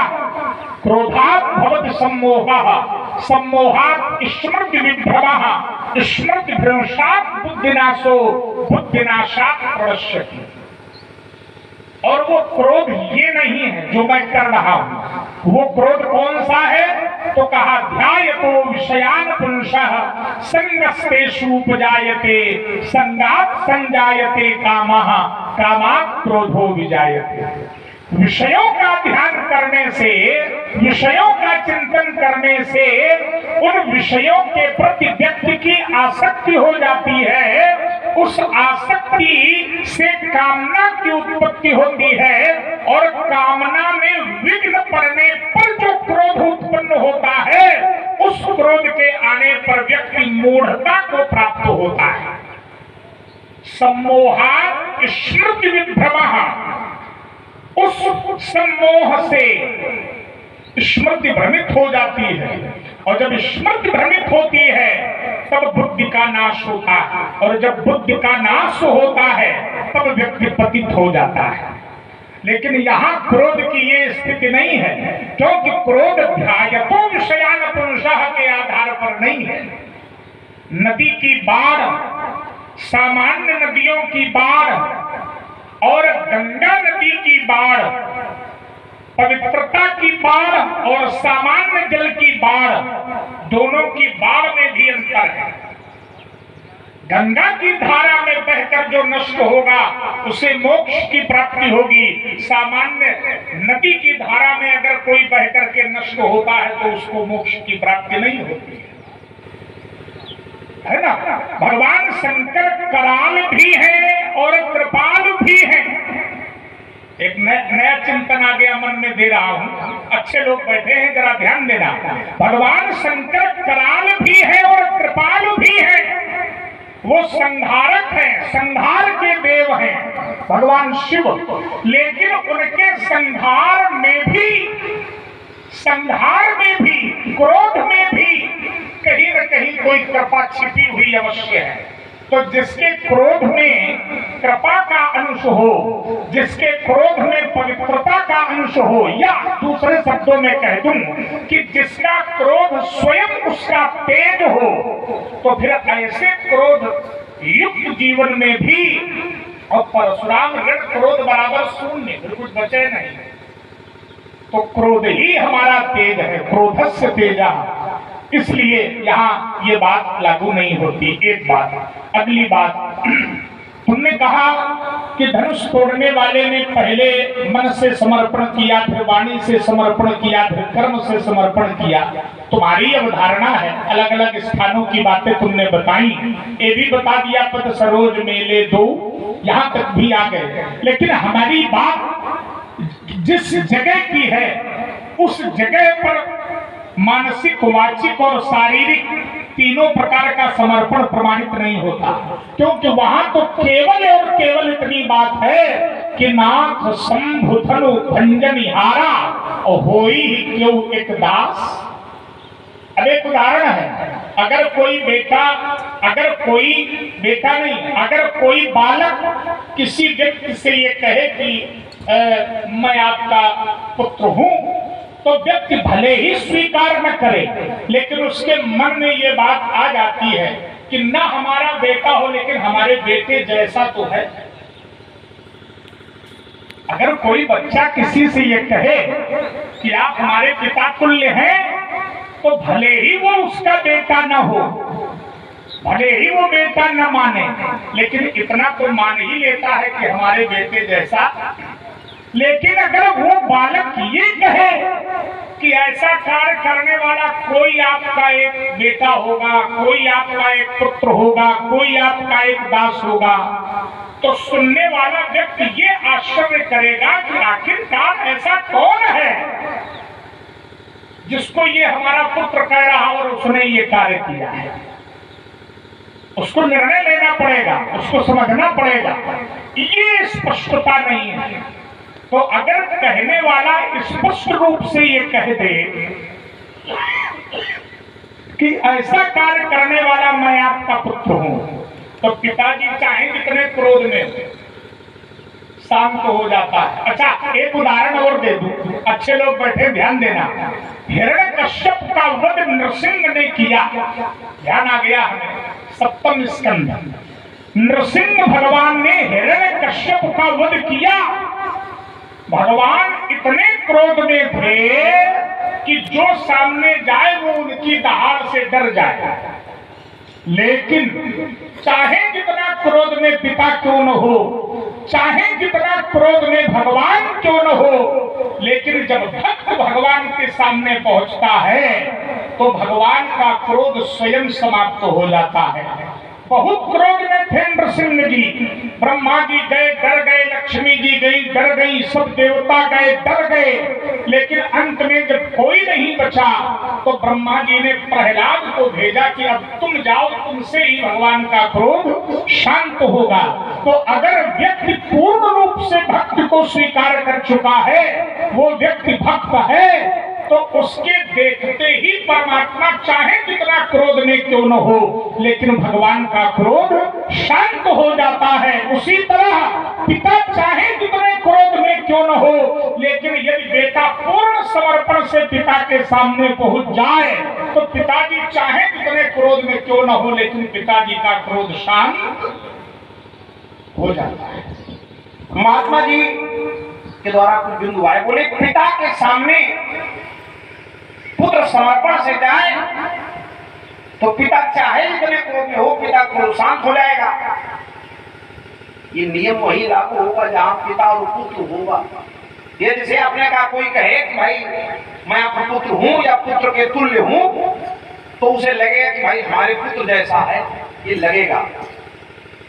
बोला, क्रोधात् भवति सम्मोहः, सम्मोहात् स्मृति विभ्रमः, स्मृति भ्रंशात् बुद्धिनाशो, बुद्धिनाशात् प्रणश्यति। और वो क्रोध ये नहीं है जो मैं कर रहा हूं, वो क्रोध कौन सा है? तो कहा ध्यायतो विषयान् पुंसः संगस्तेषु उपजायते, संगात् संजायते कामः, कामात् क्रोधो विजायते। विषयों का ध्यान करने से, विषयों का चिंतन करने से उन विषयों के प्रति व्यक्ति की आसक्ति हो जाती है। उस आसक्ति से कामना की उत्पत्ति होती है और कामना में विघ्न पड़ने पर जो क्रोध उत्पन्न होता है, उस क्रोध के आने पर व्यक्ति मूढ़ता को प्राप्त होता है। सम्मोहात् स्मृति विभ्रमः, उस सम्मोह से स्मृति भ्रमित हो जाती है, और जब स्मृति भ्रमित होती है तब बुद्धि का नाश होता है, और जब बुद्धि का नाश होता है तब व्यक्ति पतित हो जाता है। लेकिन यहाँ क्रोध की ये स्थिति नहीं है, क्योंकि क्रोध ध्यायतो विषयान् पुंसः के आधार पर नहीं है। नदी की बाढ़, सामान्य नदियों की बाढ़ और गंगा नदी की बाढ़, पवित्रता की बाढ़ और सामान्य जल की बाढ़, दोनों की बाढ़ में भी अंतर है। गंगा की धारा में बहकर जो नष्ट होगा उसे मोक्ष की प्राप्ति होगी। सामान्य नदी की धारा में अगर कोई बहकर के नष्ट होता है तो उसको मोक्ष की प्राप्ति नहीं होती है ना। भगवान शंकर कराल भी हैं और कृपाल भी हैं। एक नया चिंतन आ गया मन में, दे रहा हूं, अच्छे लोग बैठे हैं, जरा ध्यान देना। भगवान शंकर कराल भी है और कृपाल भी है। वो संहारक हैं, संहार के देव हैं भगवान शिव, लेकिन उनके संहार में भी क्रोध में भी कहीं न कहीं कोई कृपा छिपी हुई अवश्य है। तो जिसके क्रोध में कृपा का अंश हो, जिसके क्रोध में पवित्रता का अंश हो, या दूसरे शब्दों में कह दूं कि जिसका क्रोध स्वयं उसका तेज हो, तो फिर ऐसे क्रोध युक्त जीवन में भी, और परशुराम ऋण क्रोध बराबर शून्य, फिर कुछ बचे नहीं। तो क्रोध ही हमारा तेज है, क्रोधस्य तेजा। इसलिए यहाँ ये बात लागू नहीं होती। एक बात। अगली बात, तुमने कहा कि धनुष तोड़ने वाले ने पहले मन से समर्पण किया, फिर वाणी से समर्पण किया, फिर कर्म से समर्पण किया। तुम्हारी अवधारणा है, अलग अलग स्थानों की बातें तुमने बताई, ये भी बता दिया पद सरोज मेले दो, यहाँ तक भी आ गए। लेकिन हमारी बात जिस जगह की है उस जगह पर मानसिक, वाचिक और शारीरिक तीनों प्रकार का समर्पण प्रमाणित नहीं होता, क्योंकि वहां तो केवल और केवल इतनी बात है कि नाथ शंभु धनु भंजनिहारा और होई क्यों एक दास। अब एक उदाहरण है, अगर कोई कोई बालक किसी व्यक्ति से ये कहे कि मैं आपका पुत्र हूं, तो व्यक्ति भले ही स्वीकार न करे, लेकिन उसके मन में ये बात आ जाती है कि न हमारा बेटा हो लेकिन हमारे बेटे जैसा तो है। अगर कोई बच्चा किसी से ये कहे कि आप हमारे पिता तुल्य हैं, तो भले ही वो उसका बेटा न हो, भले ही वो बेटा न माने, लेकिन इतना तो मान ही लेता है कि हमारे बेटे जैसा। लेकिन अगर वो बालक ये कहे कि ऐसा कार्य करने वाला कोई आपका एक बेटा होगा, कोई आपका एक पुत्र होगा, कोई आपका एक दास होगा, तो सुनने वाला व्यक्ति ये आश्चर्य करेगा कि आखिरकार ऐसा कौन है जिसको ये हमारा पुत्र कह रहा और उसने ये कार्य किया है। उसको निर्णय लेना पड़ेगा, उसको समझना पड़ेगा। ये स्पष्टता नहीं है। तो अगर कहने वाला स्पष्ट रूप से ये कह दे कि ऐसा कार्य करने वाला मैं आपका पुत्र हूं, तो पिताजी चाहे कितने क्रोध में, शांत हो जाता है। अच्छा, एक उदाहरण और दे दूं, अच्छे लोग बैठे ध्यान देना। हिरण्यकश्यप का वध नृसिंह ने किया, ध्यान आ गया हमें, सप्तम स्कंध। नृसिंह भगवान ने हिरण्यकश्यप का वध किया। भगवान इतने क्रोध में थे कि जो सामने जाए वो उनकी दहाड़ से डर जाए। लेकिन चाहे जितना क्रोध में पिता क्यों न हो, चाहे जितना क्रोध में भगवान क्यों न हो, लेकिन जब भक्त भगवान के सामने पहुंचता है तो भगवान का क्रोध स्वयं समाप्त हो जाता है। बहुत क्रोध में थे नृसिंह जी। ब्रह्मा जी गए, डर गए, लक्ष्मी जी गई, डर गई, सब देवता गए, डर गए। लेकिन अंत में जब कोई नहीं बचा तो ब्रह्मा जी ने प्रहलाद को भेजा कि अब तुम जाओ, तुमसे ही भगवान का क्रोध शांत होगा। तो अगर व्यक्ति पूर्ण रूप से भक्ति को स्वीकार कर चुका है, वो व्यक्ति भक्त है, तो उसके देखते ही परमात्मा चाहे जितना क्रोध में क्यों न हो, लेकिन भगवान का क्रोध शांत हो जाता है। उसी तरह पिता चाहे जितने क्रोध में क्यों न हो, लेकिन यदि बेटा पूर्ण समर्पण से पिता के सामने पहुंच जाए तो पिताजी चाहे जितने क्रोध में क्यों न हो, लेकिन पिताजी का क्रोध शांत हो जाता है। महात्मा जी के द्वारा कुछ बिंदु आए, बोले पिता के सामने पुत्र समर्पण से जाए तो पिता चाहे जितने क्रोध में हो, पिता क्रोध शांत हो जाएगा। ये नियम वही लागू होगा जहां पिता और पुत्र होगा। ये जैसे आपने कहा, कोई कहे कि भाई मैं आपका पुत्र हूं या पुत्र के तुल्य हूं, तो उसे लगेगा कि भाई हमारे पुत्र जैसा है, ये लगेगा।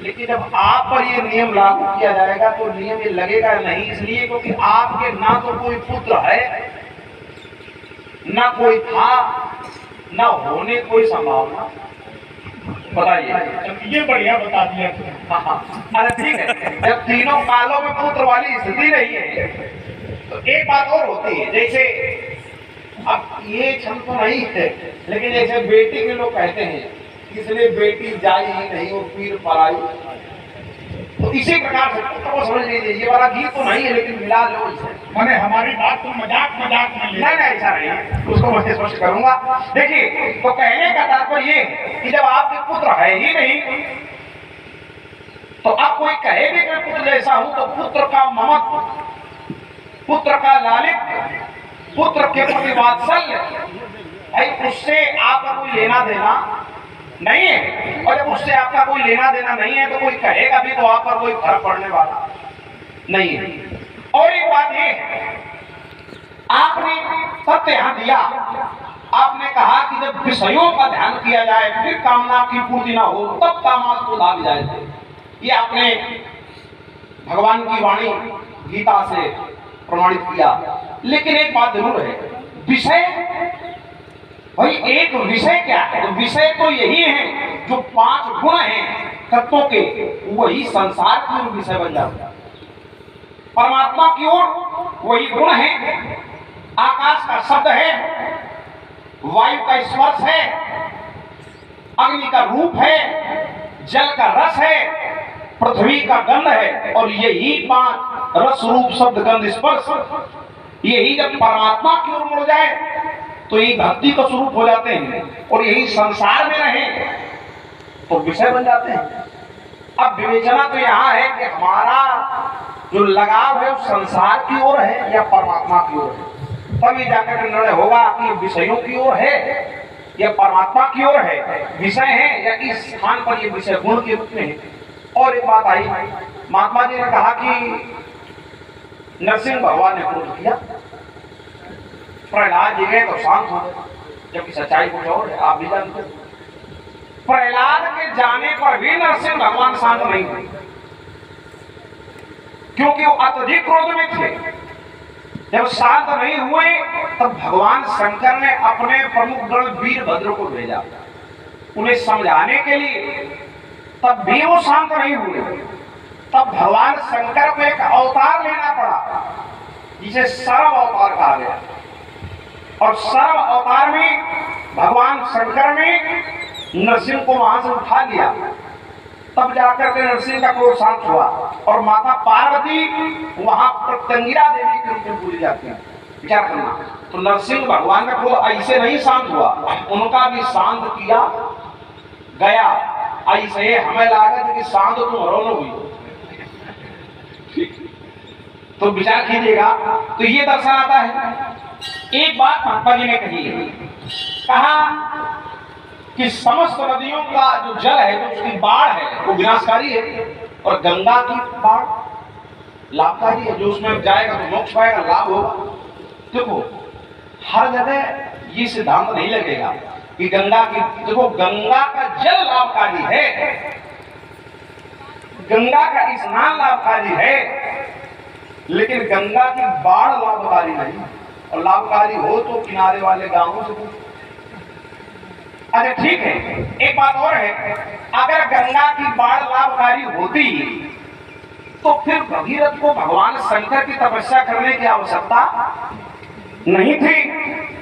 लेकिन जब आप पर ये नियम लागू किया जाएगा तो नियम ये लगेगा नहीं, इसलिए क्योंकि आपके ना तो कोई पुत्र है, ना कोई था, ना होने कोई संभावना। बताइए, ये बढ़िया बता दिया। अरे ठीक है, जब तीनों कालों में पुत्र वाली स्थिति नहीं है तो एक बात और होती है। जैसे अब ये क्षण तो नहीं है, लेकिन जैसे बेटी के लोग कहते हैं इसलिए बेटी जाई ही नहीं वो पीर पराई, तो इसी प्रकार से तो समझ लीजिए ये वाला गीत तो नहीं है, लेकिन मिला लो इसे। मैंने हमारी बात को मजाक में ले, नहीं ऐसा नहीं, उसको मैं स्पष्ट करूंगा। देखिए, तो कहने का तात्पर्य ये कि जब आपके पुत्र है ही नहीं, तो अब कोई कहे भी मैं पुत्र जैसा हूं, तो पुत्र का ममत्व, पुत्र का लालित्य, पुत्र के प्रति वात्सल्य, भाई उससे आपका कोई लेना देना नहीं है। और जब उससे आपका कोई लेना देना नहीं है तो कोई कहेगा भी तो आप पर कोई फर्क पड़ने वाला नहीं है। और एक बात ये, आपने सत्य यहां दिया, आपने कहा कि जब विषयों का ध्यान किया जाए फिर कामना की पूर्ति ना हो तब कामात को लाग जाए। ये आपने भगवान की वाणी गीता से प्रमाणित किया। लेकिन एक बात जरूर है, विषय भाई एक विषय क्या है? तो विषय तो यही है जो 5 गुण हैं तत्वों के, वही संसार की ओर विषय बन जाता है। परमात्मा की ओर वही गुण है, आकाश का शब्द है, वायु का स्पर्श है, अग्नि का रूप है, जल का रस है, पृथ्वी का गंध है, और यही 5 रस रूप शब्द गंध स्पर्श, यही जब परमात्मा की ओर मुड़ जाए तो यही भक्ति का स्वरूप हो जाते हैं, और यही संसार में रहे तो विषय बन जाते हैं। अब विवेचना तो यहाँ है कि हमारा जो लगाव है वो संसार की ओर है या परमात्मा की ओर है, तभी जाकर निर्णय होगा कि विषयों की ओर है या परमात्मा की ओर है, विषय है या इस स्थान पर ये विषय गुण के रूप में है। और एक बात आई, महात्मा जी ने कहा कि नरसिंह भगवान ने क्रोध किया, प्रहलाद जी गए तो शांत हो गए, जबकि सच्चाई कुछ और है, आप भी जानते हैं। प्रहलाद के जाने पर भी नरसिंह भगवान शांत नहीं हुए, क्योंकि वो अत्यधिक क्रोध में थे। जब शांत नहीं हुए तब भगवान शंकर ने अपने प्रमुख गण वीरभद्र को भेजा उन्हें समझाने के लिए, तब भी वो शांत नहीं हुए। तब भगवान शंकर को एक अवतार लेना पड़ा जिसे सर्व अवतार कहा गया, और सर्व अवतार में भगवान शंकर ने नरसिंह को वहां से उठा लिया तब जाकर के नरसिंह का क्रोध शांत हुआ और माता पार्वती वहां प्रत्यंगिरा देवी के रूप में पूजी जाती है। विचार करना, तो नरसिंह भगवान का क्रोध ऐसे नहीं शांत हुआ, उनका भी शांत किया गया। ऐसे हमें लागत कि शांत तुम न हुई, तो विचार कीजिएगा। तो ये दर्शन आता है। एक बात महात्मा जी ने कही है, कहा कि समस्त नदियों का जो जल है, जो उसकी बाढ़ है, वो विनाशकारी है, और गंगा की बाढ़ लाभकारी है। जो उसमें जाएगा तो मोक्ष पाएगा, लाभ होगा। देखो हर जगह ये सिद्धांत नहीं लगेगा कि गंगा की, देखो गंगा का जल लाभकारी है, गंगा का स्नान लाभकारी है, लेकिन गंगा की बाढ़ लाभकारी नहीं। और लाभकारी हो तो किनारे वाले गांवों से पूछो। अरे ठीक है, एक बात और है, अगर गंगा की बाढ़ लाभकारी होती तो फिर भगीरथ को भगवान शंकर की तपस्या करने की आवश्यकता नहीं थी।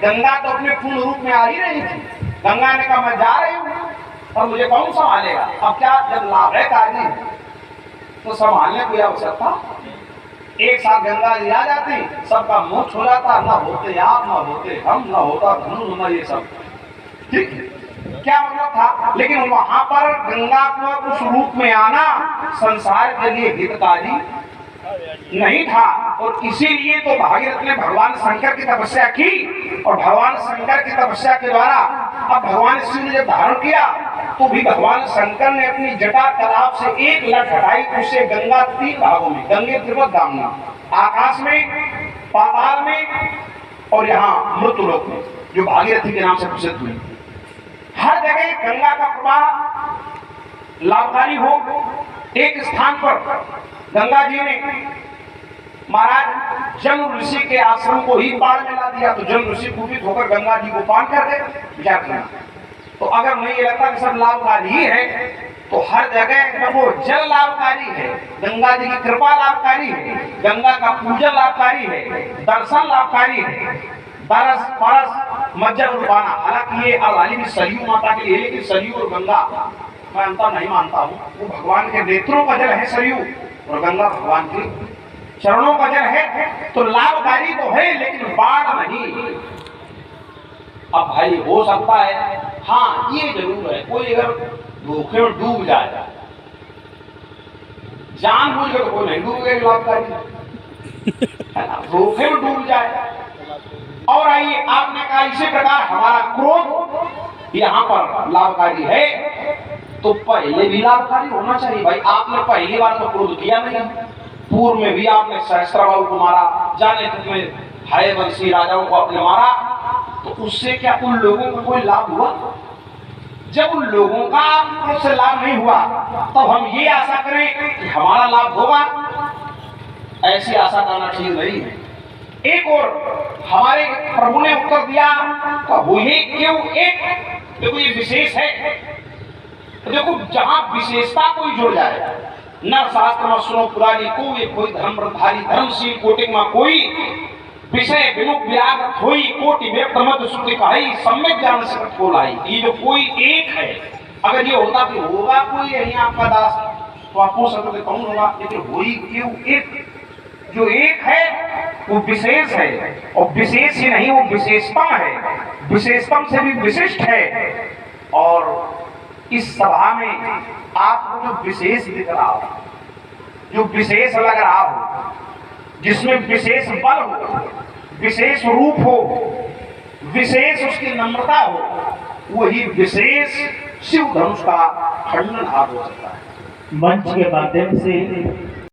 गंगा तो अपने पूर्ण रूप में आ ही रही थी। गंगा ने कहा मैं जा रही हूं और मुझे कौन संभालेगा। अब क्या, जब लाभ है कार्य तो संभालने की आवश्यकता। एक साथ गंगा जी आ जाती, सबका मोक्ष हो जाता, ना होते आप, ना होते हम, ना होता धनुष, ना ये सब। ठीक है, क्या मतलब था। लेकिन वहां पर गंगा को उस रूप में आना संसार के लिए हितकारी नहीं था, और इसीलिए तो भागीरथ ने भगवान शंकर की तपस्या की, और भगवान शंकर की तपस्या के द्वारा अब भगवान शिव ने जब धारण किया तो भी भगवान शंकर ने अपनी जटा तालाब से एक लट हटाई, उससे गंगा 3 भागों में, गंगे त्रिवत गामना, आकाश में, पाताल में और यहाँ मृत्युलोक में, जो भागीरथी के नाम से प्रसिद्ध हुई। हर जगह गंगा का प्रवाह लाभकारी हो। एक स्थान पर गंगा जी ने महाराज जन्म ऋषि के आश्रम को ही बाढ़ में ला दिया, तो जन्म ऋषि कुपित होकर गंगा जी को पान कर गए। विचार करना, तो अगर मुझे ये लगता है कि सब लाभकारी ही है, तो हर जगह वो जल लाभकारी है, गंगा जी की कृपा लाभकारी है, गंगा का पूजन लाभकारी है, दर्शन लाभकारी है, बरस परस मज्जर उड़वाना। हालांकि ये अलाली भी सरयू माता के लिए, लेकिन सरयू और गंगा मैं अंतर नहीं मानता हूँ। वो भगवान के नेत्रों का जल है सरयू, और गंगा भगवान के चरणों का जल है, तो लाभकारी तो है, लेकिन बाढ़ नहीं। अब भाई हो सकता है, हाँ ये जरूर है, कोई अगर धोखे में डूब जाए, जानबूझ कर, तो कोई नहीं डूबेगा लाभकारी, धोखे में डूब जाए। और आइए, आपने कहा इसी प्रकार हमारा क्रोध यहाँ पर लाभकारी है, तो पहले भी लाभकारी होना चाहिए। भाई आपने पहली बार तो क्रोध किया नहीं, पूर्व में भी आपने सहस्त्रबाहु को मारा, जाने कितने हाय वंशी राजाओं को आपने मारा, तो उससे क्या उन लोगों को कोई लाभ हुआ? जब उन लोगों का उससे लाभ नहीं हुआ, तब हम ये आशा करें कि हमारा लाभ होगा, ऐसी आशा करना ठीक नहीं है। एक और हमारे प्रभु ने उत्तर दिया, तो वही क्यों एक, देखो ये विशेष है, देखो जहां विशेषता कोई जुड़ जाए, नर शास्त्र में सुनो पुरानी को, ये कोई धर्मधारी धर्मशील कोटि में कोई विषय विमुख व्याग्रत होई, कोटि व्यक्त मत श्रुति कही, सम्यक ज्ञान से खोलाई। ये जो कोई एक है, अगर ये होता कि होगा कोई यही आपका दास, तो आप पूछ सकते कौन होगा, लेकिन वही क्यों एक, जो एक है वो विशेष है, और विशेष ही नहीं वो विशेषतम है, विशेषतम से भी विशिष्ट है। और इस सभा में आपको जो विशेष दिख रहा हो, जो विशेष लग रहा हो, जिसमें विशेष बल हो, विशेष रूप हो, विशेष उसकी नम्रता हो, वही विशेष शिव धनुष का खंडन हाथ हो सकता है। मंच के माध्यम से